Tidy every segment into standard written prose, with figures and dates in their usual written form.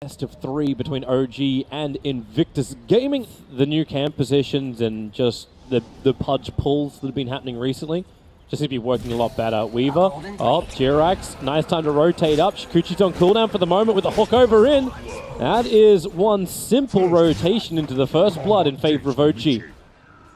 Best of three between OG and Invictus Gaming. The new camp positions and just the pudge pulls that have been happening recently just seem to be working a lot better. Weaver, Jirax, nice time to rotate up. Shikuchi's on cooldown for the moment with the hook over in. That is one simple rotation into the first blood in favor of OG.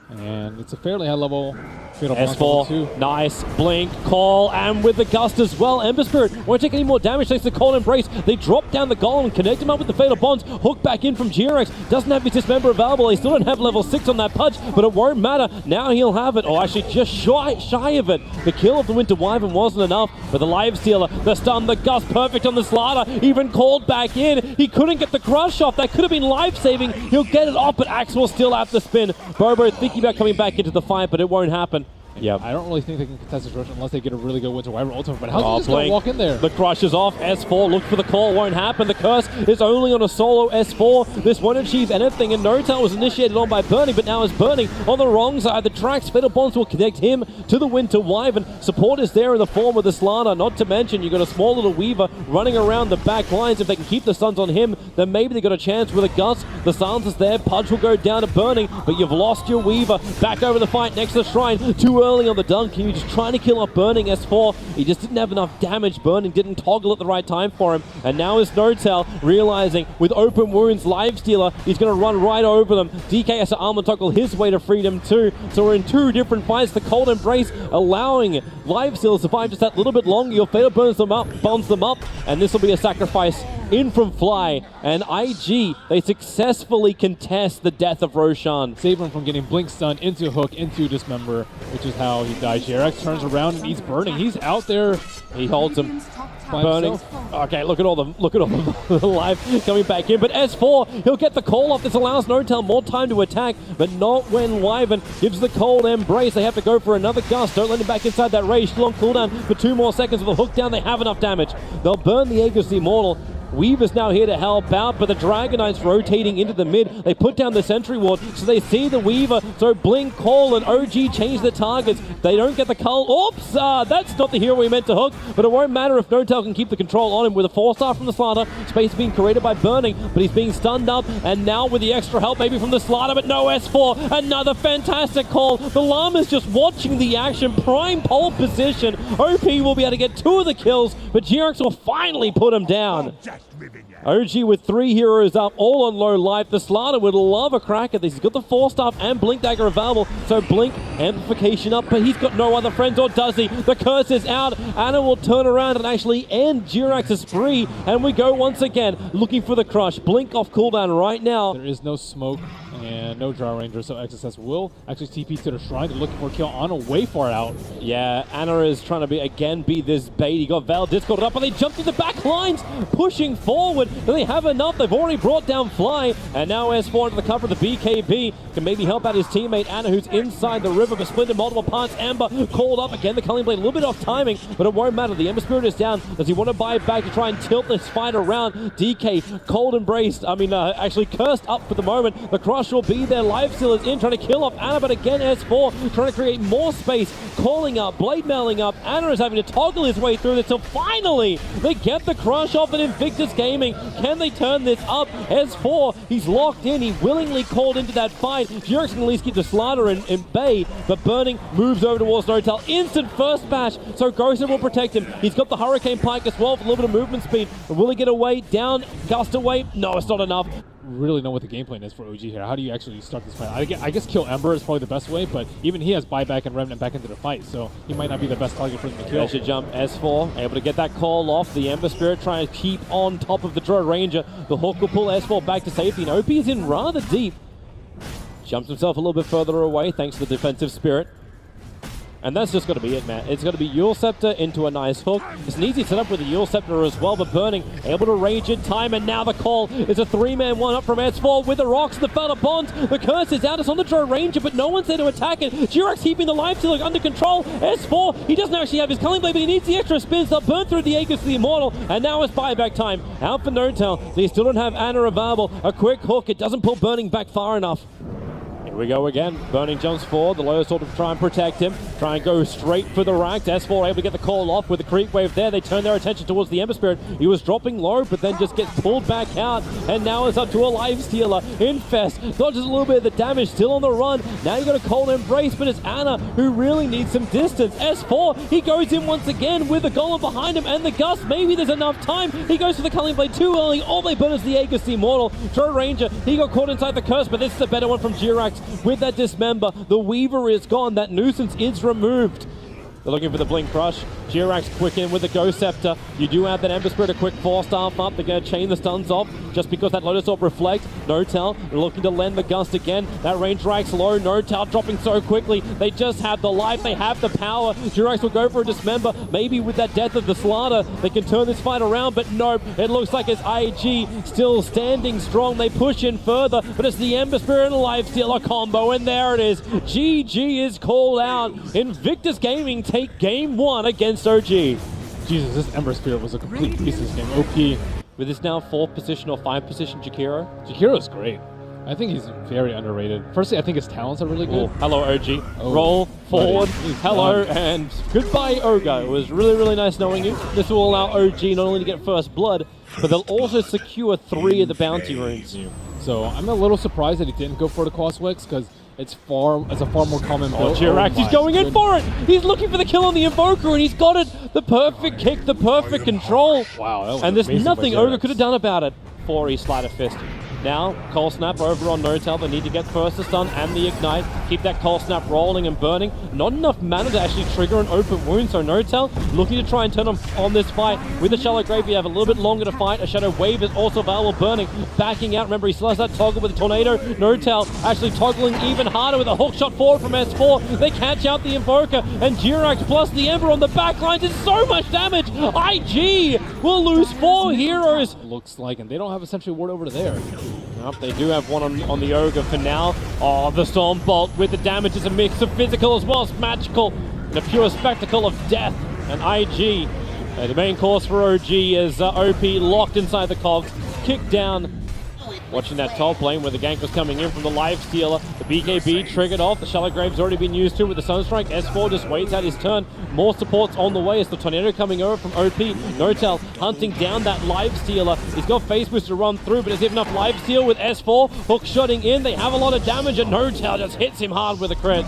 And it's a fairly high level. S4, nice, blink, call, and with the gust as well. Ember Spirit won't take any more damage thanks to Cold Embrace. They drop down the golem, connect him up with the Fatal Bonds, hook back in from Jirax. Doesn't have his Dismember available. They still don't have level 6 on that pudge, but it won't matter. Now he'll have it. Oh, actually just shy of it. The kill of the Winter Wyvern wasn't enough, but the Live Stealer, the stun, the gust, perfect on the Slider, even called back in. He couldn't get the crush off. That could have been life-saving. He'll get it off, but Axel still at the spin. Bobo thinking about coming back into the fight, but it won't happen. Yeah, I don't really think they can contest this rush unless they get a really good Winter Wyvern ultimate. But how's he just going to walk in there? The crush is off. S4 look for the call. Won't happen. The curse is only on a solo S4. This won't achieve anything. And No-Tail was initiated on by Burning, but now is Burning on the wrong side. The tracks. Fatal Bonds will connect him to the Winter Wyvern. Support is there in the form of the Slana. Not to mention, you've got a small little Weaver running around the back lines. If they can keep the stuns on him, then maybe they got a chance with a Gust. The silence is there. Pudge will go down to Burning, but you've lost your Weaver. Back over the fight next to the Shrine. Too early on the dunk. He was just trying to kill off Burning S4. He just didn't have enough damage. Burning didn't toggle at the right time for him. And now is No-Tail realizing with open wounds, Live Stealer, he's going to run right over them. DK has to armor toggle his way to freedom too. So we're in two different fights. The Cold Embrace allowing Live Stealer to survive just that little bit longer. Your Fatal bonds them up, and this will be a sacrifice in from Fly. And IG, they successfully contest the death of Roshan. Save him from getting blink stun into hook, into dismember, which is how he died. Jirax turns around and he's Burning. He's out there. He holds him. Burning. Okay, look at all the live coming back in. But S4, he'll get the call off. This allows No-Tail more time to attack, but not when Wyvern gives the Cold Embrace. They have to go for another Gust. Don't let him back inside that rage. Still on cooldown for 2 more seconds with a hook down. They have enough damage. They'll burn the Aegis the Immortal. Weaver's now here to help out, but the Dragon Knight's rotating into the mid. They put down the Sentry Ward, so they see the Weaver. So Blink, Call, and OG change the targets. They don't get the cull. Oops! That's not the hero we meant to hook, but it won't matter if No-Tail can keep the control on him with a 4-star from the Slaughter. Space being created by Burning, but he's being stunned up, and now with the extra help maybe from the Slaughter, but no S4. Another fantastic call. The Llama's just watching the action. Prime pole position. OP will be able to get 2 of the kills, but Jirax will finally put him down. OG with 3 heroes up, all on low life. The Slaughter would love a crack at this. He's got the 4-star and Blink Dagger available, so Blink, amplification up, but he's got no other friends, or does he? The curse is out. Anna will turn around and actually end Jirax's spree, and we go once again looking for the crush. Blink off cooldown right now. There is no smoke and no Draw Ranger, so XSS will actually TP to the Shrine. They're looking for a kill. Anna way far out. Yeah, Anna is trying to be this bait. He got Val Discord up, and they jumped to the back lines, pushing forward. Do they have enough? They've already brought down Fly, and now S4 into the cover of the BKB. Can maybe help out his teammate Anna, who's inside the river, but split in multiple parts. Amber called up again. The Culling Blade a little bit off timing, but it won't matter. The Ember Spirit is down. Does he want to buy it back to try and tilt this fight around? DK, Cold Embraced. Actually cursed up for the moment. The crush will be there. Live Stealer is in, trying to kill off Anna, but again S4 trying to create more space. Calling up, blade mailing up. Anna is having to toggle his way through this until finally they get the crush off at Invictus Gaming. Can they turn this up? S4, he's locked in. He willingly called into that fight. Jirax can at least keep the Slaughter in bay, but Burning moves over towards No-Tail. Instant first bash, so Ghoster will protect him. He's got the Hurricane Pike as well for a little bit of movement speed. Will he get away? Down, Gust away? No, it's not enough. Really know what the game plan is for OG here. How do you actually start this fight? I guess kill Ember is probably the best way, but even he has buyback and Remnant back into the fight, so he might not be the best target for them to kill. They should jump. S4 able to get that call off. The Ember Spirit trying to keep on top of the Drow Ranger. The hook will pull S4 back to safety, and OP is in rather deep. Jumps himself a little bit further away thanks to the defensive spirit. And that's just got to be it, man. It's got to be Eul Scepter into a nice hook. It's an easy setup with the Eul Scepter as well, but Burning able to range in time, and now the call is a 3-man 1-up from S4 with the rocks, the Fatal Bonds. The curse is out. It's on the Drow Ranger, but no one's there to attack it. Jirax keeping the Live Stealer under control. S4, he doesn't actually have his Culling Blade, but he needs the extra spins. They'll burn through the Aegis to the Immortal, and now it's buyback time. Out for No-Tail. They still don't have Anna available. A quick hook. It doesn't pull Burning back far enough. we go again. Burning jumps forward. The Lotus Orb to try and protect him. Try and go straight for the rack. S4 able to get the call off with the creep wave there. They turn their attention towards the Ember Spirit. He was dropping low, but then just gets pulled back out. And now it's up to a life stealer. Infest dodges a little bit of the damage, still on the run. Now you got a cold embrace, but it's Anna who really needs some distance. S4, he goes in once again with the golem behind him and the gust. Maybe there's enough time. He goes for the Culling Blade too early. All they burn is the Aegis Immortal. Joe Ranger, he got caught inside the curse, but this is a better one from Jirax. With that dismember, the Weaver is gone. That nuisance is removed. They're looking for the Blink Crush. Jirax quick in with the Ghost Scepter. You do have that Ember Spirit, a quick 4-staff up. They're going to chain the stuns off just because that Lotus Orb reflects. Notel looking to lend the Gust again. That range Rax low. Notel dropping so quickly. They just have the life. They have the power. Jirax will go for a dismember. Maybe with that death of the Slaughter, they can turn this fight around, but nope. It looks like it's IG still standing strong. They push in further, but it's the Ember Spirit and Lifestealer combo, and there it is. GG is called out. Invictus Gaming take game 1 against OG. Jesus, this Ember Spirit was a complete piece of this game. OP. With this now 4th position or 5th position Jakiro. Jakiro's great. I think he's very underrated. Firstly, I think his talents are really good. Hello, OG. Roll forward. Hello, and goodbye, Ogre. It was really, really nice knowing you. This will allow OG not only to get first blood, but they'll also secure 3 of the bounty runes. So I'm a little surprised that he didn't go for the Coswix, because it's a far more common build. Jirax, he's going in for it! He's looking for the kill on the Invoker, and he's got it! The perfect kick, the perfect control. Wow, that was and there's amazing nothing by Ogre Jirax. could have done about it. 4E Slider Fist. Now, Cold Snap over on Notel. They need to get first the stun and the ignite. Keep that Cold Snap rolling and burning. Not enough mana to actually trigger an open wound, so Notel looking to try and turn on this fight. With the Shallow Grave, you have a little bit longer to fight. A Shadow Wave is also available, burning. Backing out, remember he still has that toggle with the Tornado. Notel actually toggling even harder with a hook shot forward from S4. They catch out the Invoker, and Jirax plus the Ember on the back line did so much damage. IG will lose 4 heroes. Looks like, and they don't have a Sentry Ward over to there. Nope, they do have one on the Ogre for now. Oh, the Storm Bolt with the damage is a mix of physical as well as magical. And a pure spectacle of death. And IG, the main course for OG is OP locked inside the cogs, kicked down. Watching that top lane where the gank was coming in from the Life Stealer. The BKB triggered off. The Shallow Grave's already been used to with the Sunstrike. S4 just waits out his turn. More supports on the way. It's the Tornado coming over from OP. Notel hunting down that Life Stealer. He's got Face Boost to run through, but does he have enough Life Steal with S4? Hook shotting in. They have a lot of damage, and Notel just hits him hard with a crit.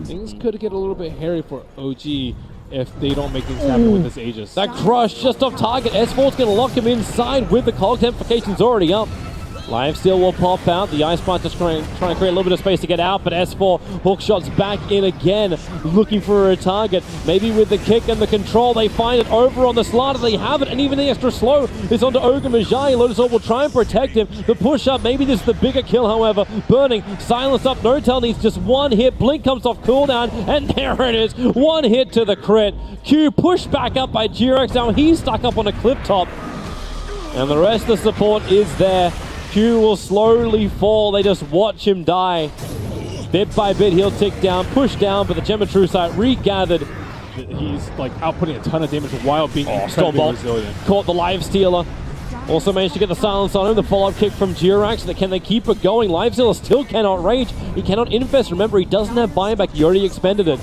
Things could get a little bit hairy for OG if they don't make things happen with this Aegis. That crush just off target. S4's going to lock him inside with the Cogs. Amplification's already up. Lifesteal will pop out. The Ice Blast is trying to create a little bit of space to get out, but S4 hook shots back in again, looking for a target. Maybe with the kick and the control, they find it over on the Slaughter. They have it, and even the extra slow is onto Ogre Magi. Lotus Orb will try and protect him. The push up, maybe this is the bigger kill, however. Burning, silence up. Notel needs just one hit. Blink comes off cooldown, and there it is. One hit to the crit. Q pushed back up by Jirax. Now he's stuck up on a cliff top, and the rest of the support is there. Q will slowly fall. They just watch him die. Bit by bit, he'll tick down, push down, but the Gem of True Sight regathered. He's like outputting a ton of damage while being incredibly resilient. Caught the Life Stealer. Also managed to get the silence on him. The follow-up kick from Jirax. Can they keep it going? Life Stealer still cannot rage. He cannot infest. Remember, he doesn't have buyback. He already expended it.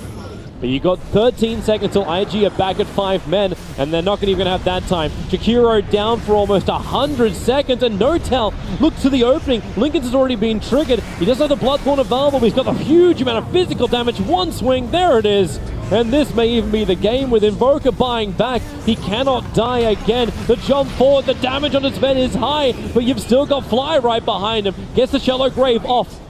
But you got 13 seconds till IG are back at 5 men, and they're not even going to have that time. Jakiro down for almost 100 seconds, and Notel looks to the opening. Lincoln's has already been triggered. He doesn't have the Bloodthorn available, but he's got a huge amount of physical damage. One swing, there it is. And this may even be the game with Invoker buying back. He cannot die again. The jump forward, the damage on his bed is high, but you've still got Fly right behind him. Gets the Shallow Grave off.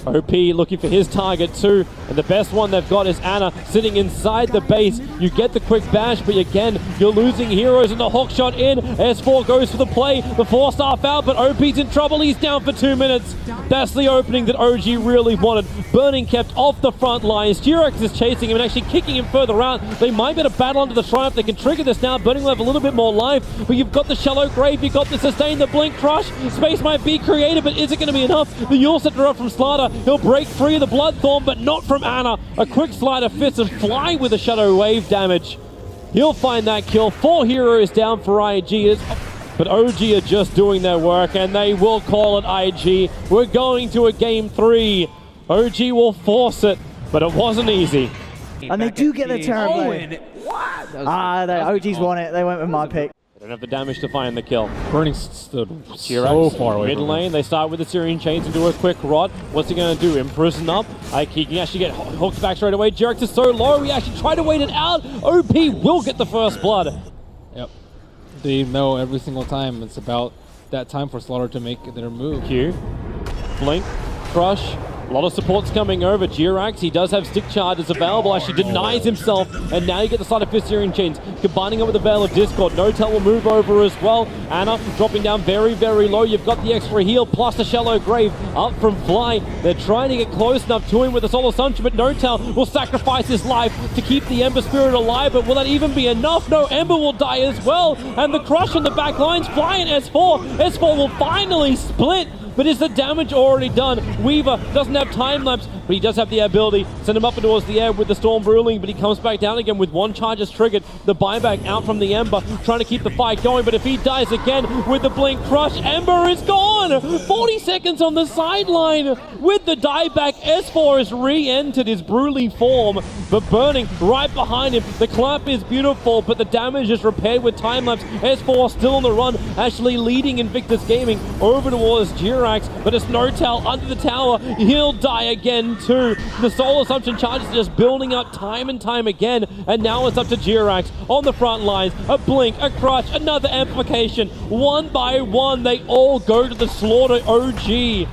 OP looking for his target too, and the best one they've got is Anna sitting inside the base. You get the quick bash, but again, you're losing heroes, and the hook shot in. S4 goes for the play, the 4-star foul, but OP's in trouble. He's down for 2 minutes. That's the opening that OG really wanted. Burning kept off the front lines. Jirax is chasing him and actually kicking him further out. They might be able to battle onto the Triumph. They can trigger this now. Burning will have a little bit more life, but you've got the Shallow Grave, you've got the sustain, the Blink Crush. Space might be created, but is it going to be enough? The Yule Scepter up from Slaughter. He'll break free of the Bloodthorn, but not from Anna. A quick Slider Fist and Fly with a Shadow Wave damage. He'll find that kill. 4 heroes down for IG. But OG are just doing their work, and they will call it IG. We're going to a game 3. OG will force it, but it wasn't easy. And they do get the Terrorblade. The OG's won it. They went with my pick. They don't have the damage to find the kill. Burning stood so far away Mid from lane, they start with the Syrian Chains and do a quick rod. What's he going to do? Imprison up. He can actually get hooked back straight away. Jirax is so low, he actually tried to wait it out. OP will get the first blood. Yep. They know every single time it's about that time for Slaughter to make their move. Q. Blink. Crush. A lot of supports coming over. Jirax, he does have stick charges available, actually denies himself, and now you get the side of Fist Syrian Chains, combining it with the Veil of Discord. Notel will move over as well. Anna dropping down very, very low. You've got the extra heal, plus the Shallow Grave up from Fly. They're trying to get close enough to him with the Soul Assumption, but Notel will sacrifice his life to keep the Ember Spirit alive, but will that even be enough? No, Ember will die as well, and the crush on the back lines, Fly and S4. S4 will finally split. But is the damage already done? Weaver doesn't have time lapse, but he does have the ability. Send him up and towards the air with the Storm Ruling, but he comes back down again with one charge as triggered. The buyback out from the Ember, trying to keep the fight going, but if he dies again with the Blink Crush, Ember is gone! 40 seconds on the sideline with the dieback. S4 has re-entered his Brulee form, but Burning right behind him. The clap is beautiful, but the damage is repaired with time lapse. S4 still on the run, actually leading Invictus Gaming over towards Jirax. But it's Notel under the tower. He'll die again too. The Soul Assumption charges are just building up time and time again. And now it's up to Jirax on the front lines. A blink, a crush, another amplification. One by one, they all go to the Slaughter OG.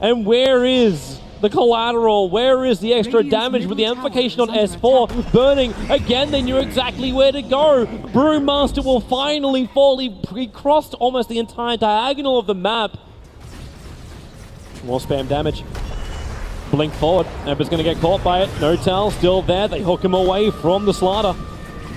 And where is the collateral? Where is the extra damage with the amplification on S4? Burning, again, they knew exactly where to go. Brewmaster will finally fall. He crossed almost the entire diagonal of the map. More spam damage. Blink forward. Ember's going to get caught by it. Notel still there. They hook him away from the Slaughter.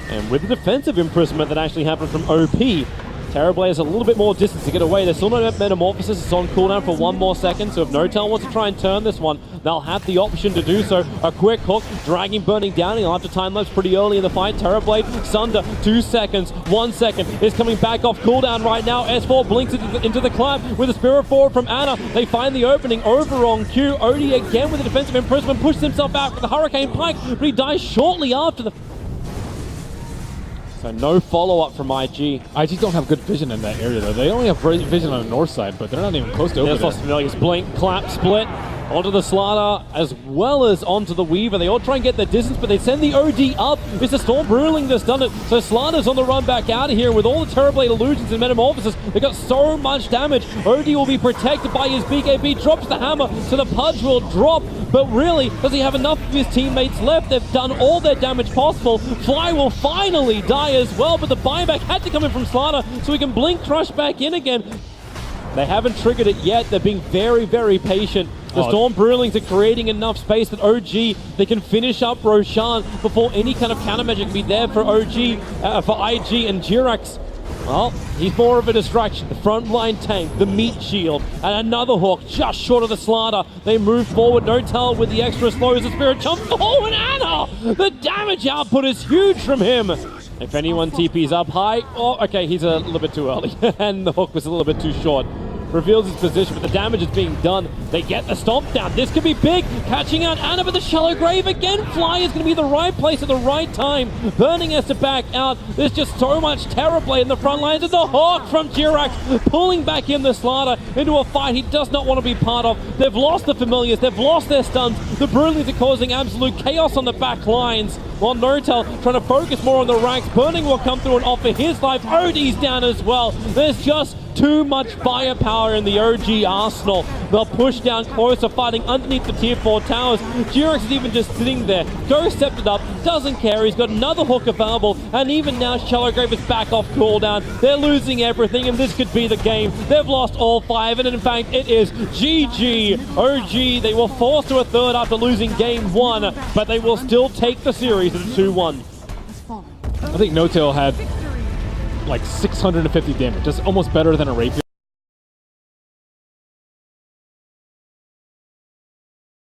And with the defensive imprisonment that actually happened from OP, Terrorblade has a little bit more distance to get away. There's still no Metamorphosis. It's on cooldown for one more second. So if Notel wants to try and turn this one, they'll have the option to do so. A quick hook, dragging Burning down. He'll have to time lapse pretty early in the fight. Terrorblade, Sunder, 2 seconds, 1 second. Is coming back off cooldown right now. S4 blinks into the clap with a Spirit Forward from Anna. They find the opening over on Q. Odie again with the defensive imprisonment, pushes himself out with the Hurricane Pike, but he dies shortly after the... So no follow-up from IG. IG don't have good vision in that area, though. They only have great vision on the north side, but they're not even close to over there. There's lost familiars. Blink, clap, split. Onto the Slaughter as well as onto the Weaver. They all try and get their distance, but they send the OD up. It's the Storm Ruling that's done it. So Slaughter's on the run back out of here with all the Terrorblade illusions and Metamorphosis. They got so much damage. OD will be protected by his BKB. Drops the hammer, so the Pudge will drop. But really, does he have enough of his teammates left? They've done all their damage possible. Fly will finally die as well, but the buyback had to come in from Slaughter so he can blink crush back in again. They haven't triggered it yet. They're being very, very patient. The Storm Brewlings are creating enough space that OG, they can finish up Roshan before any kind of counter magic can be there for OG, for IG and Jirax. Well, he's more of a distraction. The frontline tank, the meat shield, and another hook just short of the Slaughter. They move forward. Notel with the extra slow as the Spirit jumps. Oh, and Anna! The damage output is huge from him. If anyone TP's up high, oh, okay, he's a little bit too early. And the hook was a little bit too short. Reveals his position, but the damage is being done. They get the stomp down. This could be big. Catching out Anna, but the Shallow Grave again. Fly is going to be the right place at the right time. Burning has to back out. There's just so much Terrorblade in the front lines. And the hawk from Jirax pulling back in the Slaughter into a fight he does not want to be part of. They've lost the familiars. They've lost their stuns. The Brewlings are causing absolute chaos on the back lines. While Notel trying to focus more on the ranks. Burning will come through and offer his life. OD's down as well. There's just too much firepower in the OG arsenal. They'll push down closer, fighting underneath the tier 4 towers. Jirax is even just sitting there. Ghost stepped it up, doesn't care. He's got another hook available, and even now Shallow Grave is back off cooldown. They're losing everything, and this could be the game. They've lost all 5, and in fact, it is GG. OG, they were forced to a third after losing game 1, but they will still take the series at 2-1. I think Notel had like 650 damage, just almost better than a Rapier.